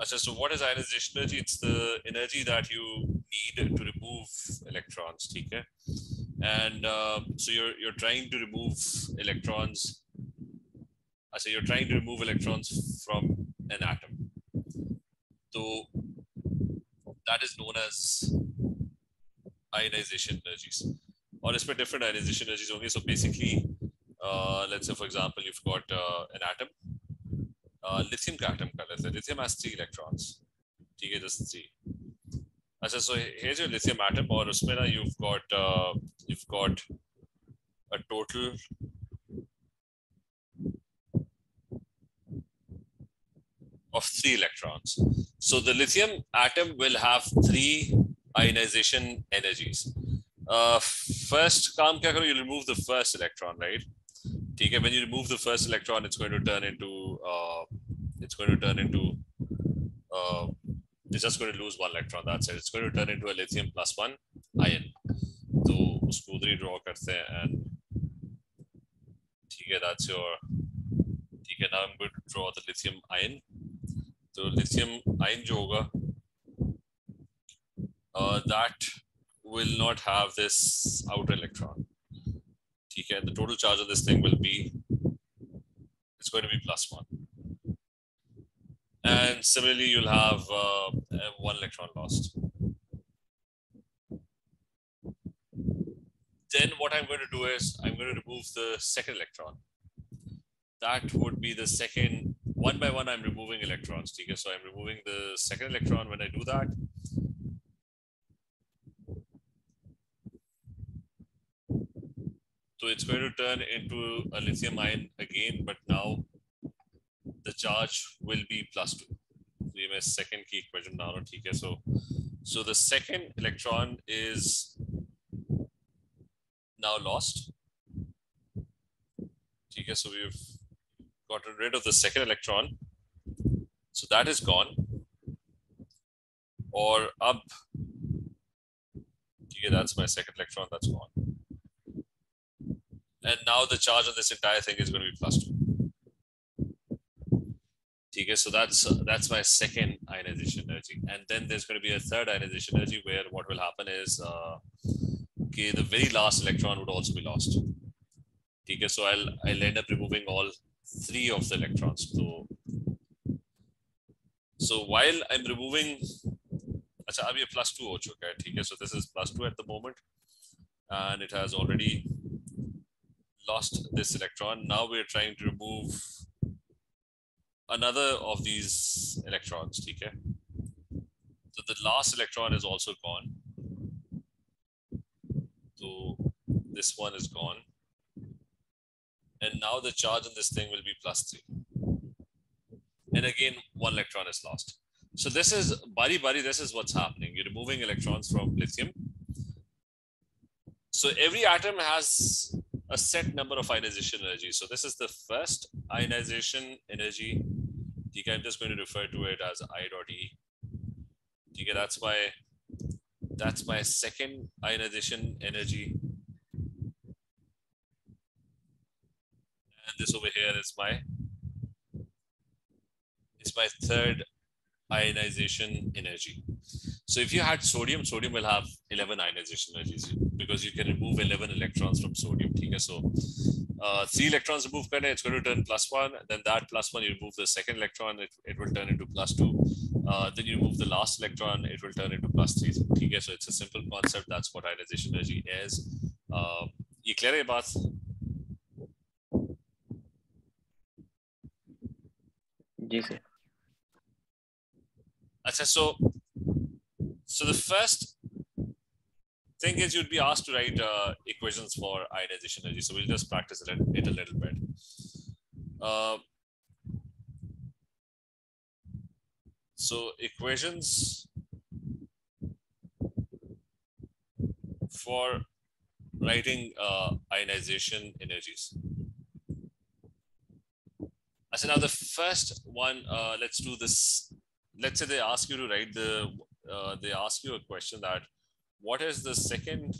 So what is ionization energy? It's the energy that you need to remove electrons, okay? And so you're trying to remove electrons. So you're trying to remove electrons from an atom. So that is known as ionization energies, or it's for different ionization energies only. So basically, let's say for example, you've got an atom, lithium का atom का, let's say lithium has 3 electrons, ठीक है, just 3. अच्छा, so here's your lithium atom, और उसमें ना you've got a total of 3 electrons. So the lithium atom will have 3 ionization energies. First काम क्या करो, you remove the first electron, right? ठीक है, when you remove the first electron, it's going to turn into it's just going to lose 1 electron. That's it. It's going to turn into a lithium +1 ion. तो उसको उधर ही draw करते हैं, and ठीक है, that's your, ठीक है, now I'm going to draw the lithium ion. तो lithium ion जो होगा, that will not have this outer electron. ठीक है, the total charge of this thing will be, it's going to be +1. And similarly, you'll have 1 electron lost. Then what I'm going to do is I'm going to remove the second electron. That would be the second, one by one I'm removing electrons. Okay? So I'm removing the second electron. When I do that, so it's going to turn into a lithium ion again, but now the charge will be +2. So ये मैं second की equation बना रहा हूँ, ठीक है? So the second electron is now lost. ठीक है? So we've gotten rid of the second electron. So that is gone. Or अब, ठीक है, that's my second electron, that's gone. And now the charge on this entire thing is going to be +2. Okay, so that's my second ionization energy, and then there's going to be a third ionization energy where what will happen is okay, the very last electron would also be lost. Okay, so I'll end up removing all 3 of the electrons. So while I'm removing, अच्छा अब ये +2 हो चुका है, ठीक है? So this is +2 at the moment, and it has already lost this electron. Now we're trying to remove another of these electrons, okay? So the last electron is also gone. So this one is gone. And now the charge on this thing will be +3. And again, 1 electron is lost. So this is, bari, this is what's happening. You're removing electrons from lithium. So every atom has a set number of ionization energies. So this is the first ionization energy. Okay, I'm just going to refer to it as I dot E. Okay, that's my second ionization energy. And this over here is my third ionization energy. So if you had sodium will have 11 ionization energies because you can remove 11 electrons from sodium. Okay, so 3 electrons remove karne, it's going to turn +1. Then that +1, you remove the second electron, it will turn into +2. Then you remove the last electron, it will turn into +3. Okay, so it's a simple concept. That's what ionization energy is. Ye clear hai ye baat? Ji sir. Achha, so the first thing is you'd be asked to write equations for ionization energy. So we'll just practice it a little bit. So equations for writing ionization energies. So now the first one, let's do this. Let's say they ask you to write they ask you a question that what is the second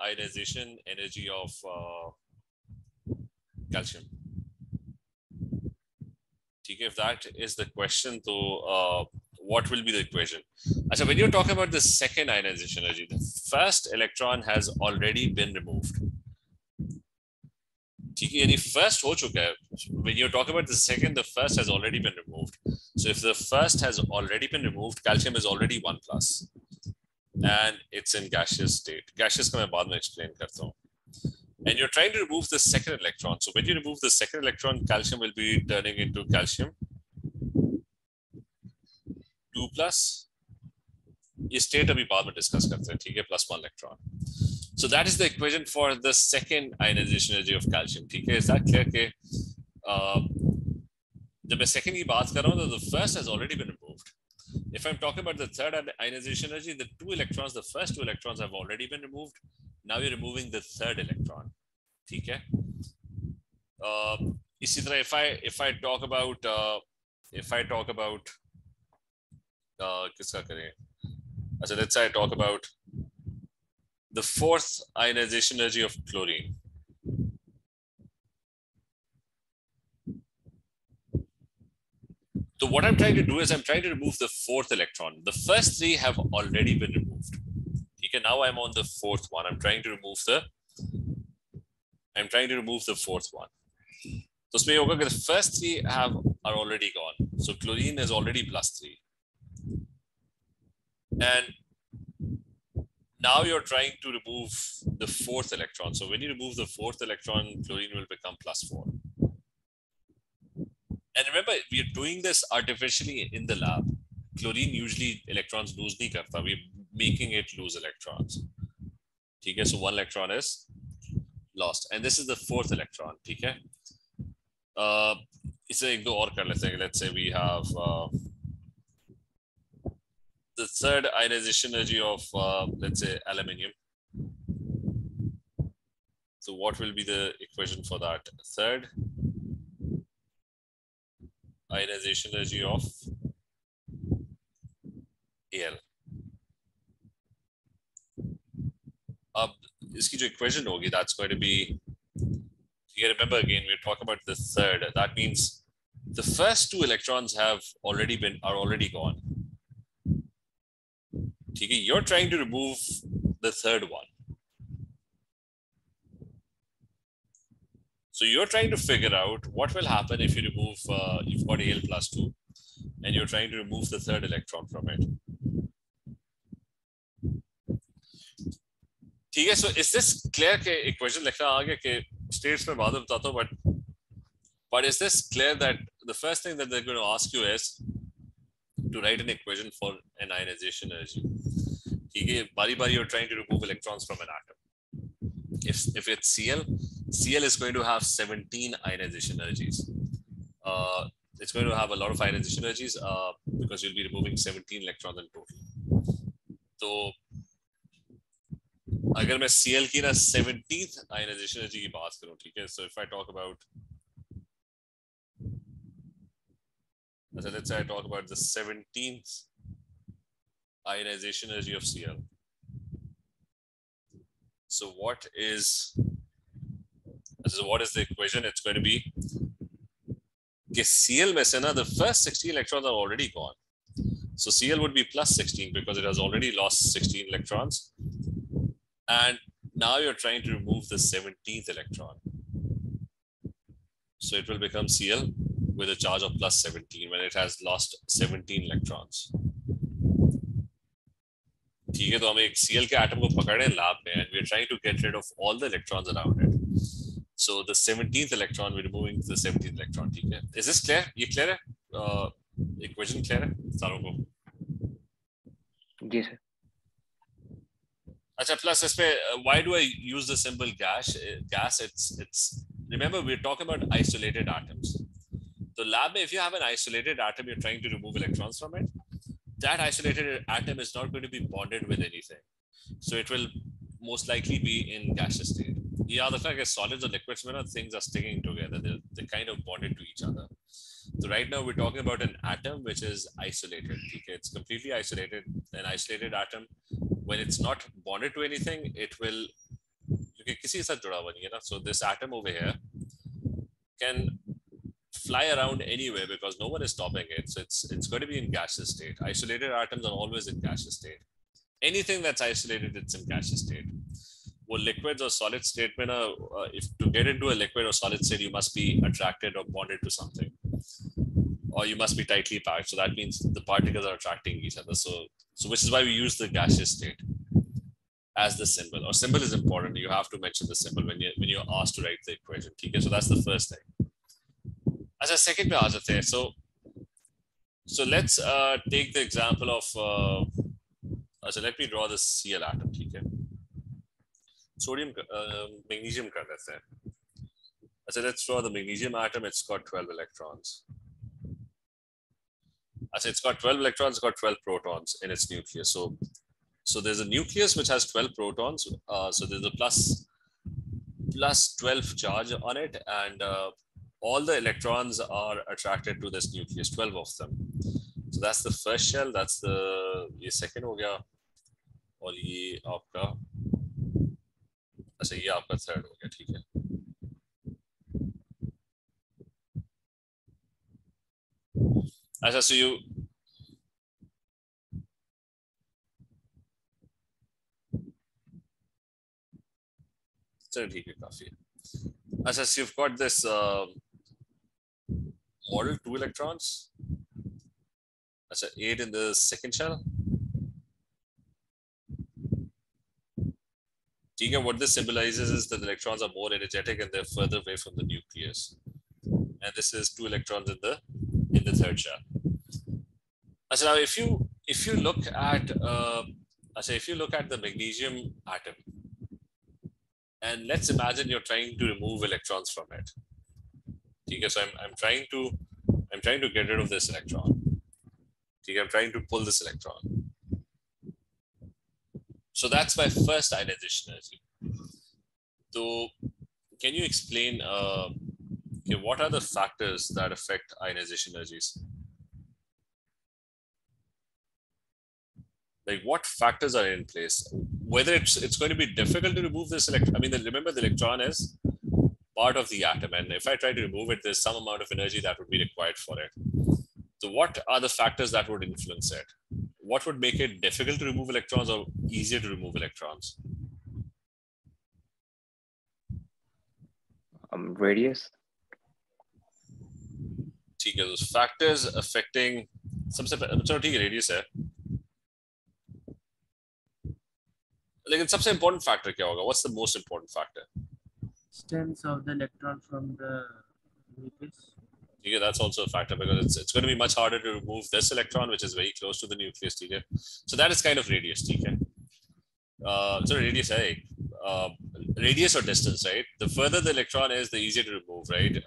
ionization energy of calcium? If that is the question, so what will be the equation? So when you're talking about the second ionization energy, the first electron has already been removed. First हो चुका है. When you're talking about the second, the first has already been removed. So if the first has already been removed, calcium is already 1 plus, and it's in gaseous state. Gaseous का मैं बाद में explain करता हूँ. And you're trying to remove the second electron. So when you remove the second electron, calcium will be turning into calcium 2 plus. ये state अभी बाद में discuss करते हैं, ठीक है? Plus 1 electron. So that is the equation for the second ionization energy of calcium. ठीक है? Is that clear? कि जब मैं second की बात कर रहा हूँ, तो the first has already been removed. If I'm talking about the third ionization energy, the first two electrons have already been removed. Now you're removing the third electron. ठीक है? इसी तरह if I talk about किसका करें? So let's say I talk about the fourth ionization energy of chlorine. So what I'm trying to do is I'm trying to remove the fourth electron. The first three have already been removed. Okay, now I'm on the fourth one. I'm trying to remove the fourth one. So the first three are already gone. So chlorine is already +3. And now you're trying to remove the fourth electron. So when you remove the fourth electron, chlorine will become +4. And remember, we are doing this artificially in the lab. Chlorine usually electrons lose nahi karta. We're making it lose electrons. Okay, so 1 electron is lost. And this is the fourth electron. Okay. Let's say we have the third ionization energy of, let's say, aluminium. So what will be the equation for that? Third ionization energy of Al. Iski jo equation hogi, that's going to be, you remember again, we're talking about the third. That means the first two electrons are already gone. You're trying to remove the third one. So you're trying to figure out what will happen if you remove, you've got Al +2, and you're trying to remove the third electron from it. Okay, so is this clear? Equation लिखना आ गया कि states में बाद में बताता हूँ, but is this clear that the first thing that they're going to ask you is to write an equation for an ionization energy? Okay, bari you're trying to remove electrons from an atom. If it's Cl is going to have 17 ionization energies. It's going to have a lot of ionization energies because you'll be removing 17 electrons in total. So, अगर मैं Cl की ना 17th ionization energy की बात करूं, ठीक है? So if I talk about, let's say I talk about the 17th ionization energy of Cl. So what is the equation? It's going to be Cl में से ना the first 16 electrons are already gone. So Cl would be +16 because it has already lost 16 electrons. And now you're trying to remove the 17th electron. So it will become Cl with a charge of +17 when it has lost 17 electrons. ठीक है, तो हम एक Cl के atom को पकड़े lab में, and we're trying to get rid of all the electrons around it. So the 17th electron, we're removing the 17th electron. ठीक है? Is this clear? ये clear है? Equation clear है सारों को? जी सर. अच्छा, plus why do I use the symbol gas? It's remember we're talking about isolated atoms. So lab, if you have an isolated atom, you're trying to remove electrons from it. That isolated atom is not going to be bonded with anything. So it will most likely be in gaseous state. Yeah, the fact is solids or liquids, things are sticking together. They're kind of bonded to each other. So right now we're talking about an atom which is isolated. Okay? It's completely isolated. An isolated atom, when it's not bonded to anything, it will. So this atom over here can fly around anywhere because no one is stopping it. So it's going to be in gaseous state. Isolated atoms are always in gaseous state. Anything that's isolated, it's in gaseous state. Well, liquids or solid state, if to get into a liquid or solid state, you must be attracted or bonded to something, or you must be tightly packed. So that means the particles are attracting each other. So which is why we use the gaseous state as the symbol. Or symbol is important. You have to mention the symbol when you're asked to write the equation. Okay, so that's the first thing. As a second पे आ जाते हैं. So let's take the example of. So let me draw the Cl atom. ठीक है. Sodium, magnesium कर लेते हैं. So let's draw the magnesium atom. It's got 12 electrons. So it's got 12 electrons. It's got 12 protons in its nucleus. So there's a nucleus which has 12 protons. So there's a plus 12 charge on it, and all the electrons are attracted to this nucleus, 12 of them. So that's the first shell. That's the ये second हो गया, और ये आपका अच्छा ये आपका third हो गया. ठीक है. अच्छा so you चलो ठीक है काफी है. अच्छा so you've got this model 2 electrons. अच्छा 8 in the second shell. ठीक है. What this symbolizes is that the electrons are more energetic and they're further away from the nucleus. And this is 2 electrons in the third shell. So now if you look at the magnesium atom, and let's imagine you're trying to remove electrons from it. Okay, so I'm trying to get rid of this electron. Okay, I'm trying to pull this electron. So that's my first ionization energy. So can you explain okay, what are the factors that affect ionization energies? Like what factors are in place? Whether it's going to be difficult to remove this electron. I mean, remember the electron is part of the atom, and if I try to remove it, there's some amount of energy that would be required for it. So what are the factors that would influence it? What would make it difficult to remove electrons or easier to remove electrons? Radius. ठीक है. Those factors affecting सबसे चलो ठीक है radius है. लेकिन सबसे important factor क्या होगा? What's the most important factor? Distance of the electron from the nucleus. Okay, that's also a factor because it's going to be much harder to remove this electron, which is very close to the nucleus. Okay, so that is kind of radius. Okay, so radius, radius or distance, right? The further the electron is, the easier to remove, right?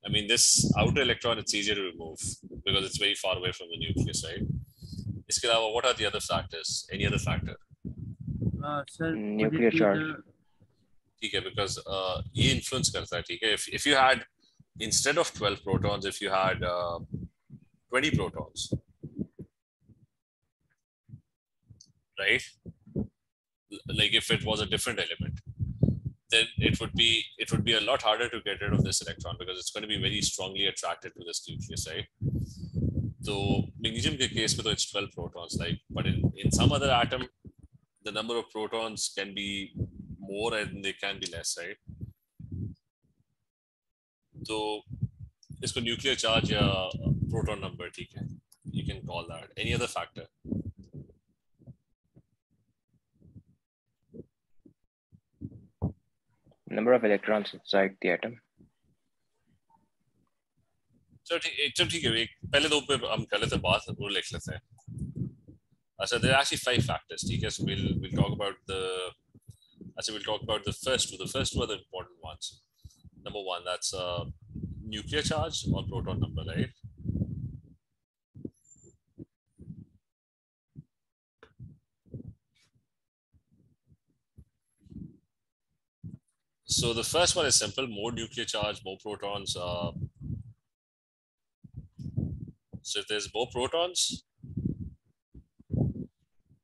I mean, this outer electron, it's easier to remove because it's very far away from the nucleus, right? इसके अलावा, what are the other factors? Any other factor? Sir, Nuclear charge. ठीक है, because ये influence करता है. ठीक है, if you had instead of 12 protons, if you had 20 protons, right? Like if it was a different element, then it would be a lot harder to get rid of this electron because it's going to be very strongly attracted to this nucleus, right? So magnesium के case में तो it's 12 protons, like, but in some other atom, the number of protons can be more and they can be less, right? So इसको nuclear charge या proton number, ठीक है, you can call that. Any other factor? Number of electrons inside the atom. चलो ठीक है, पहले दो पे हम कर लेते हैं बात, वो लिख लेते हैं. So there are actually 5 factors. ठीक है, so we'll talk about the first two. The first two are the important ones. Number 1, that's nuclear charge or proton number, right? So the first one is simple: more nuclear charge, more protons. So if there's more protons,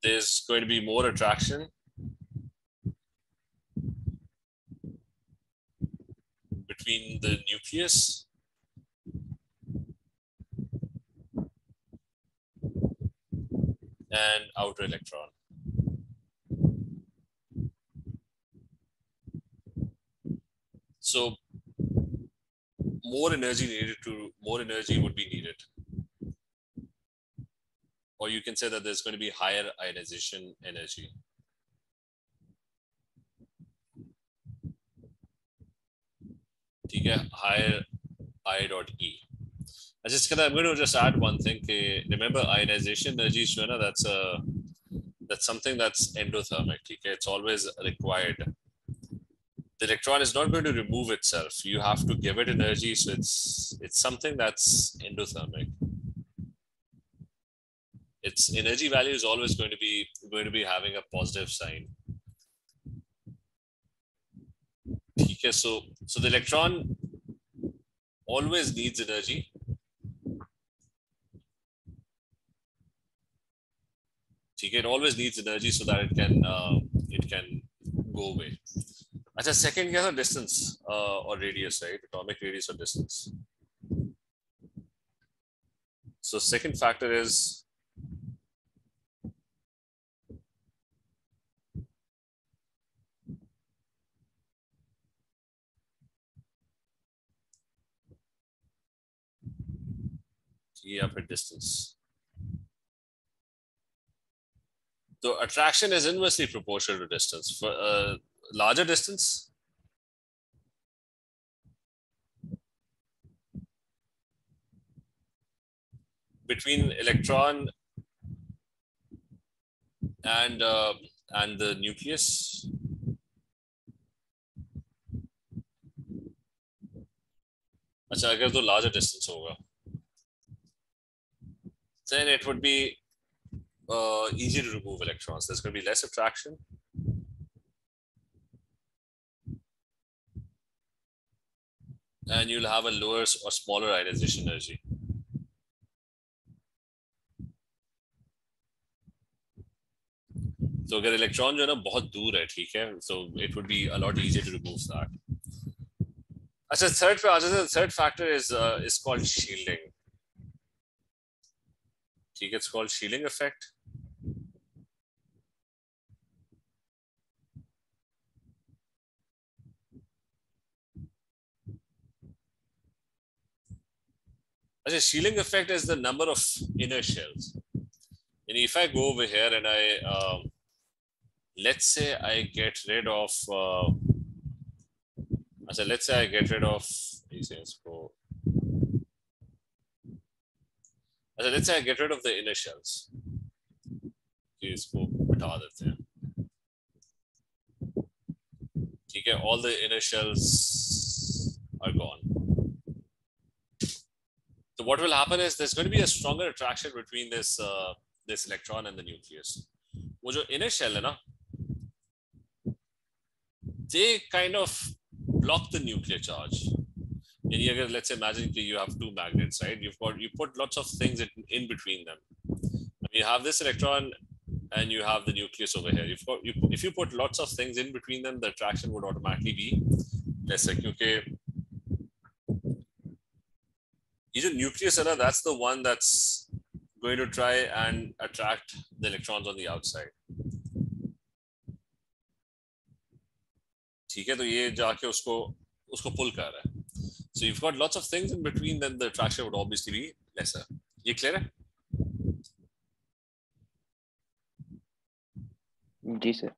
there's going to be more attraction between the nucleus and outer electron. So more energy would be needed. Or you can say that there's going to be higher ionization energy. Higher I dot E. I'm going to just add one thing. Remember, ionization energy, that's something that's endothermic. It's always required. The electron is not going to remove itself. You have to give it energy, so it's something that's endothermic. Its energy value is always going to be having a positive sign. So the electron always needs energy. It always needs energy so that it can go away. Achha, second क्या था distance or radius, right? Atomic radius or distance. So second factor is distance. So attraction is inversely proportional to distance. For a larger distance, between electron and the nucleus, अच्छा अगर तो larger distance होगा, then it would be easy to remove electrons. There's going to be less attraction. And you'll have a lower or smaller ionization energy. So अगर electron जो है ना बहुत दूर है, ठीक है, so it would be a lot easier to remove that. अच्छा, third factor is called shielding. ठीक है, it's called shielding effect. The shielding effect is the number of inner shells. And if I go over here and I, let's say I get rid of, let's say I get rid of, let's say I get rid of the inner shells. All the inner shells are gone. So what will happen is there's going to be a stronger attraction between this this electron and the nucleus. वो जो inner shell है ना, they kind of block the nuclear charge. And let's imagine you have two magnets, right? You put lots of things in between them. You have this electron and you have the nucleus over here. If you put lots of things in between them, the attraction would automatically be lesser. Because the nucleus, that's the one that's going to try and attract the electrons on the outside. ठीक है, तो ये जाके उसको pull कर रहा है. So you've got lots of things in between, then the attraction would obviously be lesser. ये clear है? जी sir.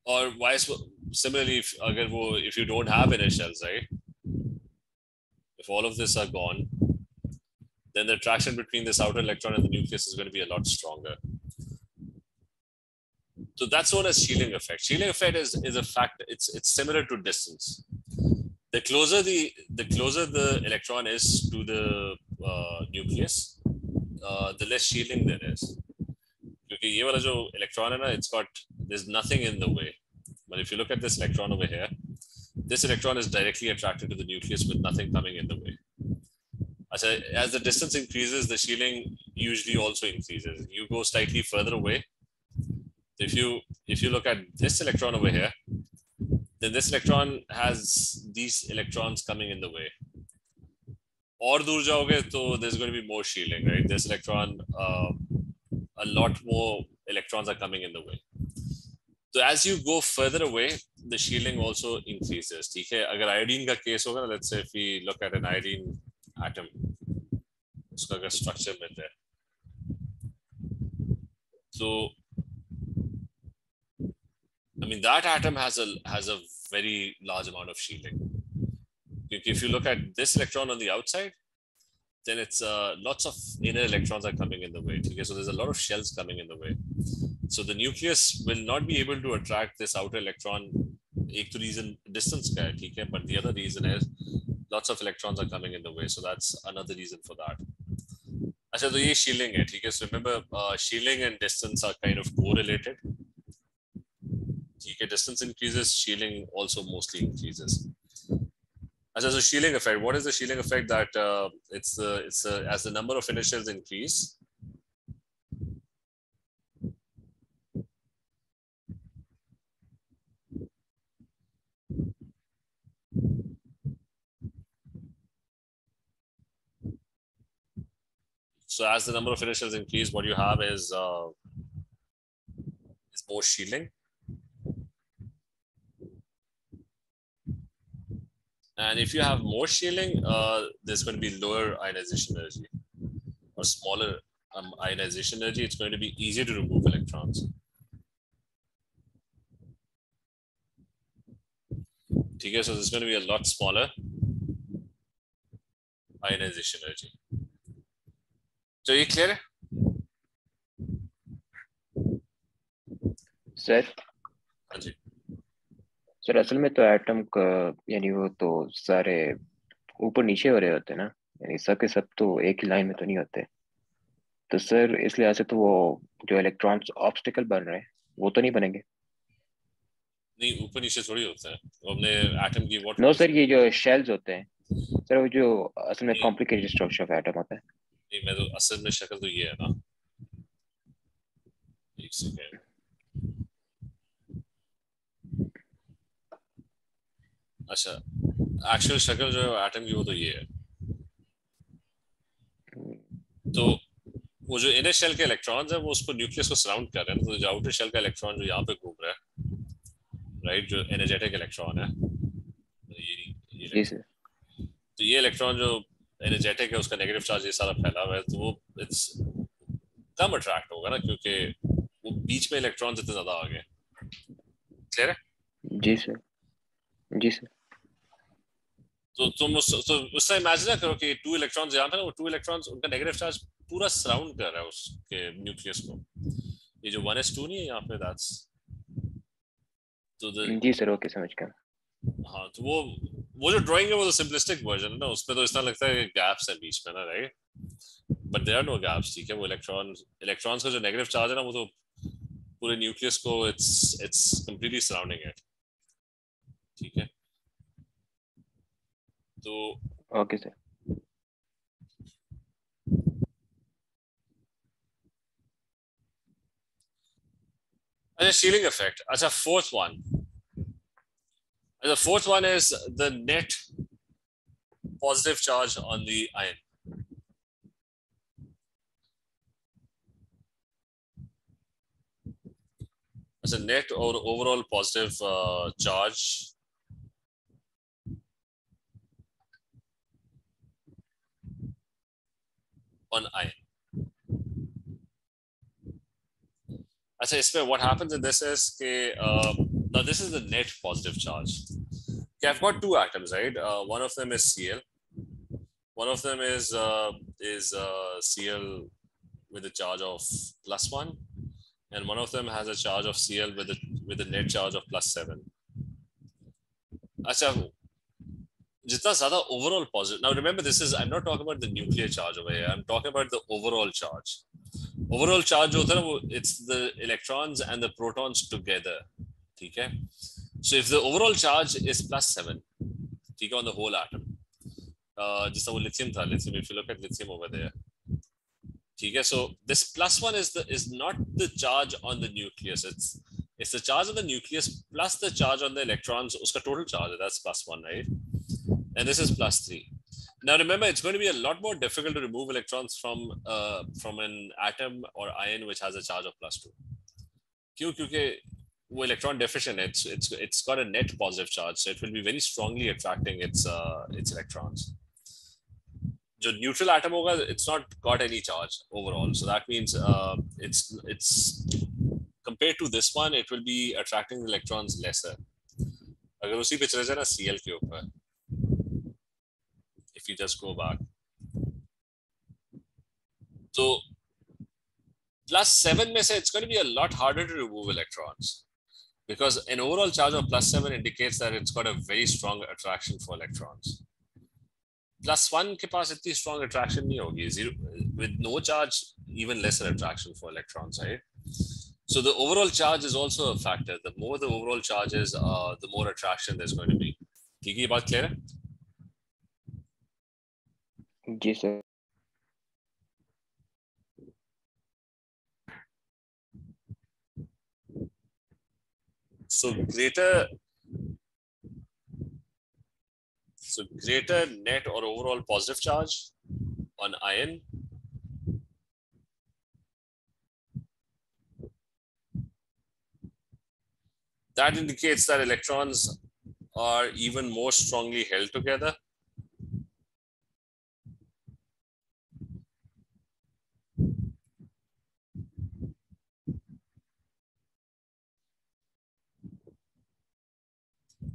Or similarly, if you don't have inner shells, right? If all of this are gone, then the attraction between this outer electron and the nucleus is going to be a lot stronger. So that's known as shielding effect. Shielding effect is a factor. It's similar to distance. The closer the electron is to the nucleus, the less shielding there is. Because ये वाला जो electron है ना, there's nothing in the way. But if you look at this electron over here, this electron is directly attracted to the nucleus with nothing coming in the way. As the distance increases, the shielding usually also increases. You go slightly further away. If you look at this electron over here, then this electron has these electrons coming in the way. और दूर जाओगे तो there's going to be more shielding, right? This electron, a lot more electrons are coming in the way. So as you go further away, the shielding also increases. ठीक है, अगर iodine का case होगा, let's say if we look at an iodine atom, उसका अगर structure मिलता है, so I mean that atom has a very large amount of shielding. If you look at this electron on the outside, then it's lots of inner electrons are coming in the way. Okay? So there's a lot of shells coming in the way. So the nucleus will not be able to attract this outer electron. एक तो reason distance का है, ठीक है, but the other reason is lots of electrons are coming in the way. So that's another reason for that. अच्छा, तो ये shielding है, ठीक है. So remember, shielding and distance are kind of correlated. ठीक है, distance increases, shielding also mostly increases. So shielding effect. What is the shielding effect? That it's as the number of initials increase, so as the number of initials increase, what you have is more shielding, and if you have more shielding, there's going to be lower ionization energy or smaller ionization energy. It's going to be easier to remove electrons. Okay, so there's going to be a lot smaller ionization energy. So you clear? Sir हाँ जी. Sir असल में तो atom का यानी वो तो सारे ऊपर नीचे हो रहे होते हैं ना, यानी सब के सब तो एक ही लाइन में तो नहीं होते. तो सर इस लिहाज से तो वो जो इलेक्ट्रॉन्स ऑब्स्टिकल बन रहे हैं वो तो नहीं बनेंगे. नहीं, ऊपर नीचे थोड़ी होता है. तो हमने एटम की व्हाट नो सर, ये जो शेल्स होते हैं सर, वो जो असल में कॉम्प्लिकेटेड स्ट्रक्चर ऑफ एटम होता है. नहीं, मैं तो असल में शक्ल तो ये है ना. एक सेकेंड. अच्छा, एक्चुअल शक्ल जो है एटम की वो तो ये है. तो वो जो इनर शेल के इलेक्ट्रॉन्स है वो उसको न्यूक्लियस को सराउंड कर रहे हैं. तो जो आउटर शेल का इलेक्ट्रॉन जो यहाँ पे घूम रहा है, राइट, जो एनर्जेटिक इलेक्ट्रॉन है, ये जी सर. तो ये इलेक्ट्रॉन जो एनर्जेटिक है उसका नेगेटिव चार्ज ये सारा फैला हुआ है, तो वो इट्स कम अट्रैक्ट होगा ना, क्योंकि वो बीच में इलेक्ट्रॉन्स इतने ज्यादा आ गए. क्लियर है? जी सर. जी सर. तो तुम उससे इमेजिन करो कि 2 इलेक्ट्रॉन्स यहाँ पे ना, वो 2 इलेक्ट्रॉन्स उनका नेगेटिव चार्ज पूरा सराउंड कर रहा है उसके न्यूक्लियस को. ये जो 1s2 नहीं है यहाँ पे, दैट्स तो जी सर, ओके, समझ गया. हाँ, तो वो जो ड्राइंग है वो तो सिंपलिस्टिक वर्जन है ना. उसमें तो इतना लगता है गैप्स है बीच में ना, right, but there are no gaps. ठीक है, वो इलेक्ट्रॉन्स का जो नेगेटिव चार्ज है ना, वो तो पूरे न्यूक्लियस को इट्स कंप्लीटली सराउंडिंग इट. ठीक है, तो ओके सर. अच्छा, शीलिंग इफेक्ट. अच्छा, fourth one. The fourth one is the net positive charge on the ion. As a net or overall positive charge on ion. अच्छा, इसमें what happens in this is now this is the net positive charge. Okay, I've got 2 atoms, right? One of them is Cl. One of them is Cl with a charge of +1, and one of them has a charge of Cl with a net charge of +7. अच्छा, जितना ज़्यादा overall positive. Now remember, I'm not talking about the nuclear charge over here. I'm talking about the overall charge. Overall charge होता है ना, वो it's the electrons and the protons together. ठीक है? So if the overall charge is +7, ठीक है, on the whole atom, जिसका वो lithium था, lithium, if you look at lithium over there, ठीक है, so this +1 is not the charge on the nucleus. It's the charge on the nucleus plus the charge on the electrons. उसका total charge, that's +1, right? And this is +3. Now remember, it's going to be a lot more difficult to remove electrons from an atom or ion which has a charge of +2. क्यों? क्योंकि वो electron deficient है. It's got a net positive charge, so it will be very strongly attracting its electrons. जो neutral atom होगा, it's not got any charge overall, so that means it's compared to this one, it will be attracting the electrons lesser. अगर उसी पे चले जाए ना Cl के ऊपर, if you just go back, so +7 में से it's going to be a lot harder to remove electrons because an overall charge of +7 indicates that it's got a very strong attraction for electrons. +1 के पास इतनी strong attraction नहीं होगी. Zero, with no charge, even lesser attraction for electrons, right? So the overall charge is also a factor. The more the overall charge is, the more attraction there's going to be. ठीक है, ये बात clear है? जी sir. So greater net or overall positive charge on ion that indicates that electrons are even more strongly held together.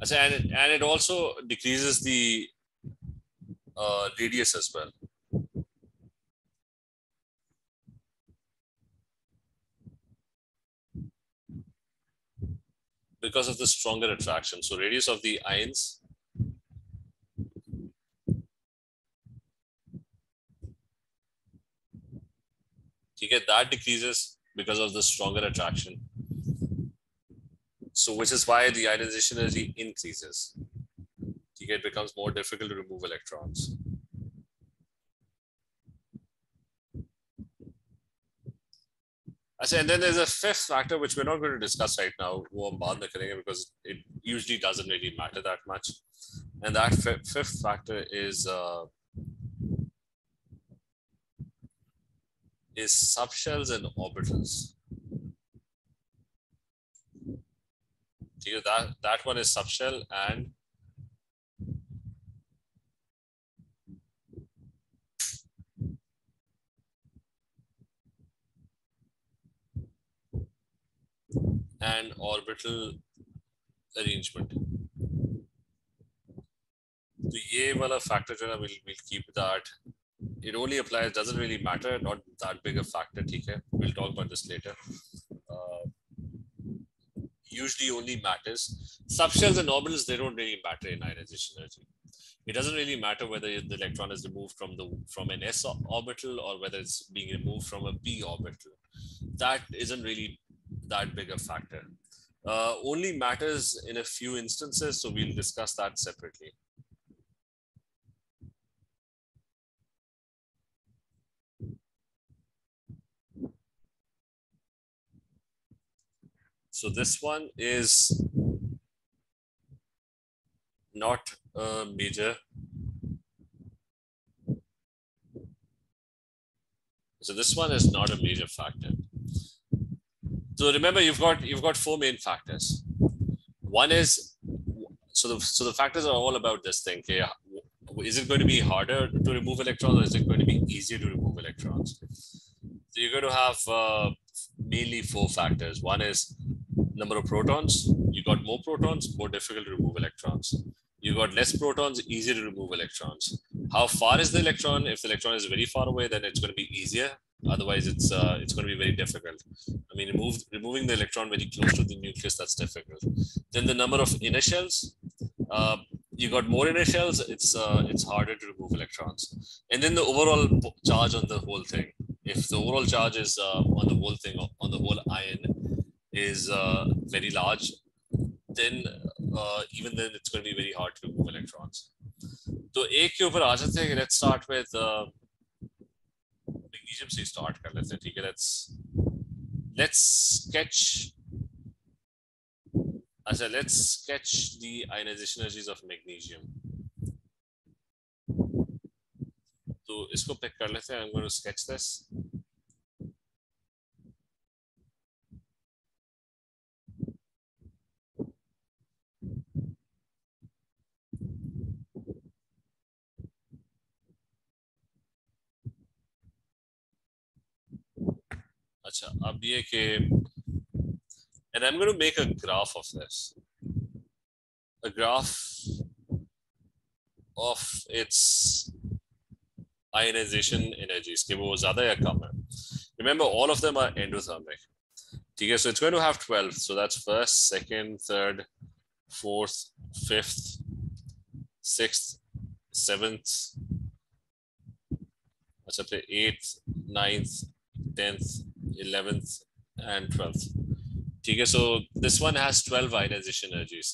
And it also decreases the radius as well. Because of the stronger attraction. So radius of the ions that decreases because of the stronger attraction. So which is why the ionization energy increases. It becomes more difficult to remove electrons. And then there's a fifth factor which we're not going to discuss right now because it usually doesn't really matter that much. And that fifth factor is subshells and orbitals. That one is subshell and orbital arrangement. So ये वाला factor जो है we'll keep that. It only applies, doesn't really matter, not that big a factor. ठीक है, we'll talk about this later. Usually only matters. Subshells and orbitals, they don't really matter in ionization energy. It doesn't really matter whether the electron is removed from an s orbital or whether it's being removed from a p orbital. That isn't really that big a factor. Only matters in a few instances, so we'll discuss that separately. So this one is not a major. So this one is not a major factor. So remember, you've got four main factors. One is so the factors are all about this thing. Okay, is it going to be harder to remove electrons, or is it going to be easier to remove electrons? So you're going to have mainly four factors. One is number of protons. You got more protons, more difficult to remove electrons. You got less protons, easier to remove electrons. How far is the electron? If the electron is very far away, then it's going to be easier. Otherwise, it's going to be very difficult. I mean, removing the electron very close to the nucleus, that's difficult. Then the number of inner shells. You got more inner shells, it's harder to remove electrons. And then the overall charge on the whole thing. If the overall charge is on the whole thing, on the whole ion, is very large, then even then it's going to be very hard to remove electrons. So एक के ऊपर आ जाते हैं. Let's start with magnesium से start कर लेते हैं. ठीक है, let's sketch the ionization energies of magnesium. तो इसको पिक कर लेते हैं. I'm going to sketch this. अच्छा, अब ये कि and I'm going to make a graph of this. A graph of its ionization energies कि वो ज़्यादा या कम है. Remember, all of them are endothermic. ठीक है, so it's going to have 12. So that's first, second, third, fourth, fifth, sixth, seventh, अच्छा फिर 8th, 9th, 10th, 11th, and 12th. ठीक है, so this one has 12 ionization energies.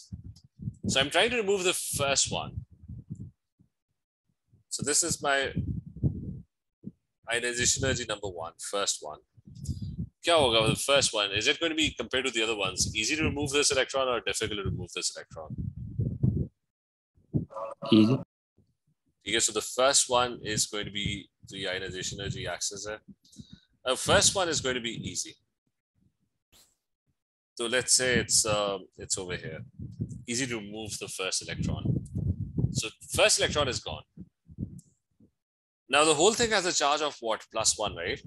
So I'm trying to remove the first one. So this is my ionization energy number 1, first one. क्या होगा with the first one? Is it going to be compared to the other ones easy to remove this electron or difficult to remove this electron? Easy. Okay, so the first one is going to be the ionization energy axis there. The first one is going to be easy. So let's say it's over here. Easy to remove the first electron. So first electron is gone. Now the whole thing has a charge of what? +1, right?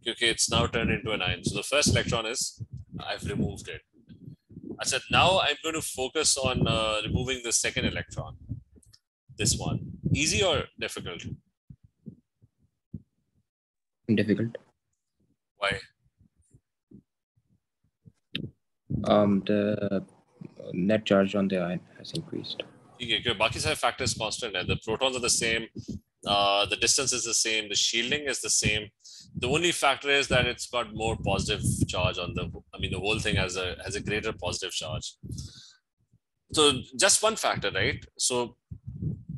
Okay, it's now turned into an ion. So the first electron is, I've removed it. I said now I'm going to focus on removing the second electron. This one. Easy or difficult? Difficult. Why? The net charge on the ion has increased. Okay, बाकी सारे factors constant है. The protons are the same. The distance is the same. The shielding is the same. The only factor is that it's got more positive charge on the. I mean, the whole thing has a greater positive charge. So just one factor, right? So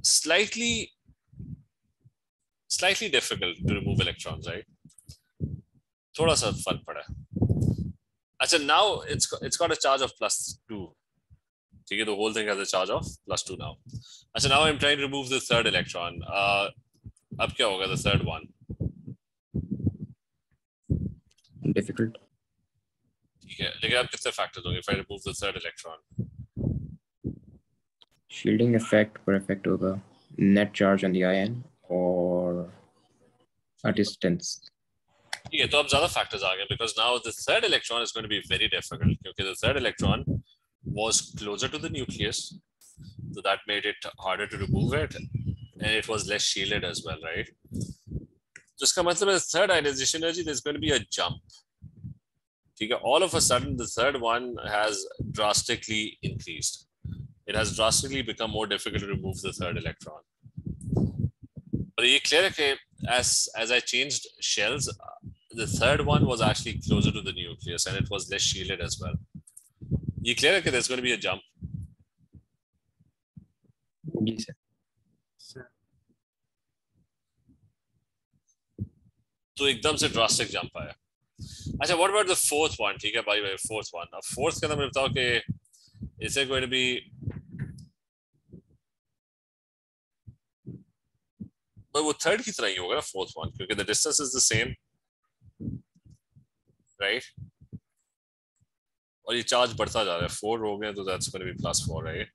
slightly difficult to remove electrons, right? थोड़ा सा फर्क पड़ा. अच्छा, now it's got a charge of +2. ठीक है, the whole thing has a charge of +2 now. अच्छा, now I'm trying to remove the third electron. अब क्या होगा the third one? Difficult. ठीक है, लेकिन अब कितने factors होंगे if I remove the third electron? Shielding effect per effect होगा net charge on the ion or a distance. ठीक है, तो अब ज्यादा factors आ गए because now the third electron is going to be very difficult क्योंकि the third electron was closer to the nucleus, so that made it harder to remove it, and it was less shielded as well, right? So इसका मतलब है third ionization energy there's going to be a jump. ठीक है, all of a sudden the third one has drastically increased. It has drastically become more difficult to remove the third electron. But ये clear है कि as I changed shells, the third one was actually closer to the nucleus and it was less shielded as well. ये clear है कि there's going to be a jump. जी sir. तो एकदम से ड्रास्टिक जंप आया. अच्छा, what about the fourth one? ठीक है भाई, fourth one. अब fourth के अंदर मैं बताऊँ कि is it going to be but वो third की तरह ही होगा ना fourth one क्योंकि the distance is the same, right? और ये charge बढ़ता जा रहा है. 4 हो गए तो that's going to be +4, right?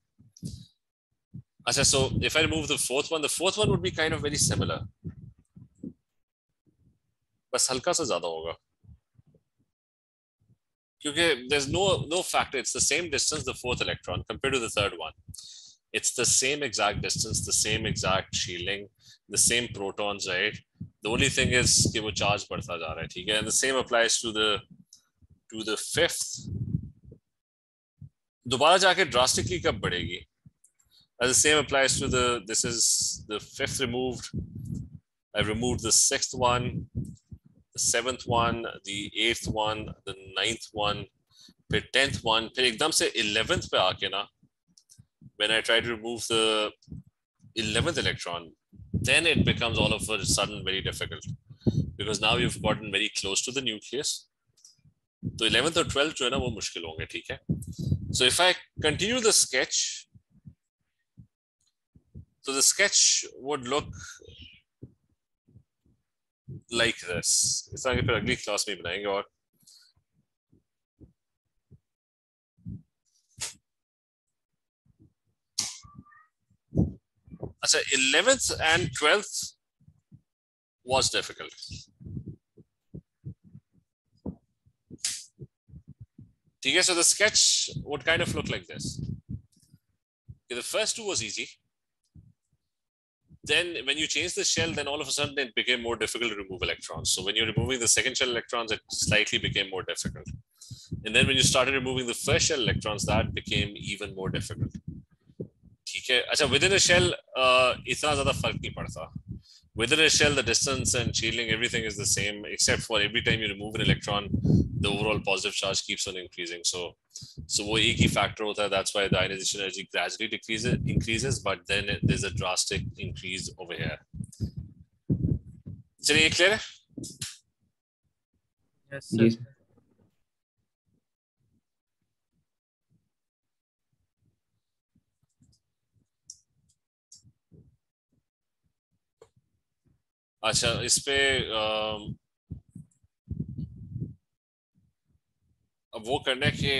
अच्छा, so if I remove the fourth one would be kind of very similar. बस हल्का सा ज़्यादा होगा क्योंकि there's no factor. It's the same distance, the fourth electron compared to the third one. It's the same exact distance, the same exact shielding, the same protons, right? The only thing is कि वो charge बढ़ता जा रहा है, ठीक है? And the same applies to the fifth. दोबारा जाके drastically कब बढ़ेगी? And the same applies to this is the fifth removed. I've removed the sixth one, the seventh one, the eighth one, the ninth one, फिर 10th one, फिर एकदम से 11th पे आके ना, when I try to remove the 11th electron, then it becomes all of a sudden very difficult because now you've gotten very close to the nucleus. So 11th or 12th जो है ना वो मुश्किल होंगे, ठीक है? So if I continue the sketch, So the sketch would look like this. इस तरह के फिर अगली क्लास में बनाएंगे और अच्छा 11th and 12th was difficult. ठीक है, so the sketch would kind of look like this. Okay, the first two was easy. Then when you change the shell, then all of a sudden it became more difficult to remove electrons. So when you're removing the second shell electrons, it slightly became more difficult. And then when you started removing the first shell electrons, that became even more difficult. ठीक है, अच्छा within a shell इतना ज़्यादा फर्क नहीं पड़ता. Within a shell, the distance and shielding, everything is the same, except for every time you remove an electron, the overall positive charge keeps on increasing. So वो एक ही factor होता है. That's why the ionization energy gradually increases, but then there's a drastic increase over here. चलिए clear है? Yes, जी sir. अच्छा इस पे अब वो करना है कि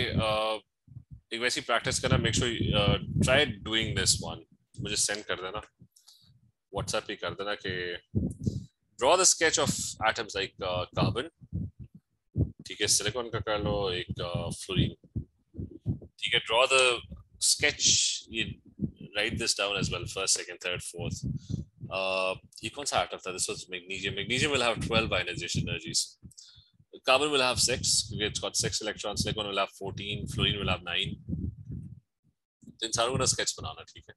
एक वैसी प्रैक्टिस करना. Make sure try doing this one. मुझे सेंड कर देना, व्हाट्सएप पे कर देना कि draw the sketch of atoms like carbon. ठीक है, सिलिकॉन का कर लो, एक फ्लोरीन. ठीक है, ड्रॉ द स्केच. ये write this down as well, first second third fourth. ये कौन सा एटम था? This was magnesium. Magnesium will have 12 ionization energies. Carbon will have 6 because it's got 6 electrons. Silicon will have 14. Fluorine will have 9. तो इन सारों का sketch बनाना. ठीक है,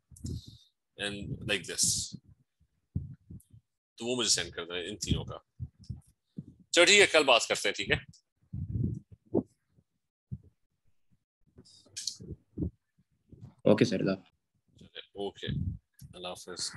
and like this. तो वो मुझे सेंड कर देना इन तीनों का. चलो ठीक है, कल बात करते हैं. ठीक है, ओके सर. ओके, अल्लाह हाफिज.